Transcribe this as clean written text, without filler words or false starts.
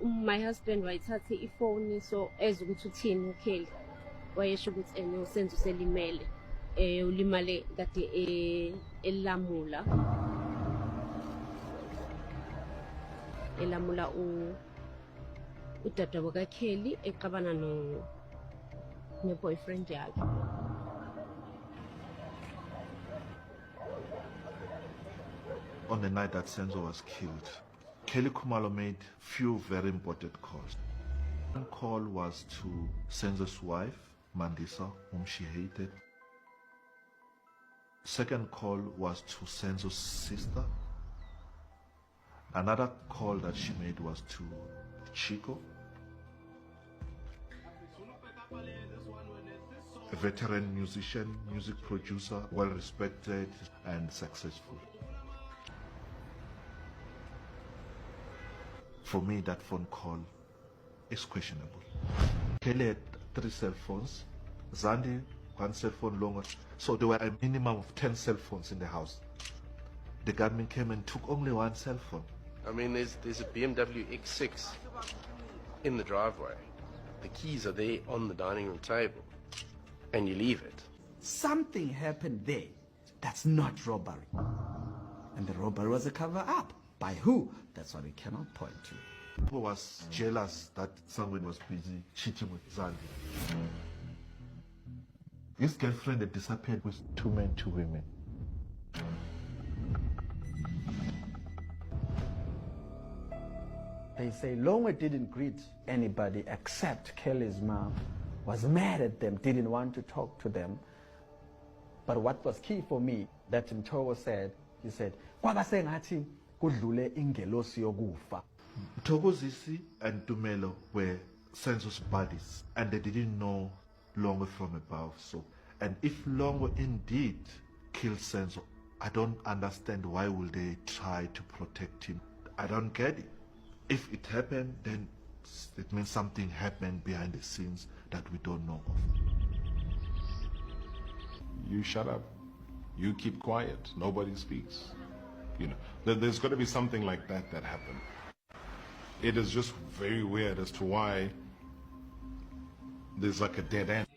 my husband wayithathe ifoni so ezwe ukuthi uthini uKelly wayesho ukuthi uSenzo selimele ulimale kade elamula udada wakaKelly exabana ne-boyfriend yakhe. On the night that Senzo was killed, Kelly Khumalo made few very important calls. One call was to Senzo's wife, Mandisa, whom she hated. Second call was to Senzo's sister. Another call that she made was to Chico, a veteran musician, music producer, well respected and successful. For me, that phone call is questionable. Kelly had 3 cell phones, Zandi 1 cell phone longer, so there were a minimum of 10 cell phones in the house. The gunman came and took only 1 cell phone. I mean, there's a BMW X6 in the driveway. The keys are there on the dining room table, and you leave it. Something happened there that's not robbery. And the robbery was a cover-up. By who? That's what we cannot point to. Who was jealous that Sangweni was busy cheating with Zandi. His girlfriend had disappeared with 2 men, 2 women. They say Longwe didn't greet anybody except Kelly's mom, was mad at them, didn't want to talk to them. But what was key for me, that Mtowo said, he said, kwabasengathi kudlule ingelosi yokufa. Thokozisi and Tumelo were Senzo's buddies, and they didn't know Longwe from above. So, and if Longwe indeed killed Senzo, I don't understand why will they try to protect him. I don't get it. If it happened, then it means something happened behind the scenes that we don't know of. You shut up. You keep quiet. Nobody speaks. You know, there's got to be something like that happened. It is just very weird as to why there's like a dead end.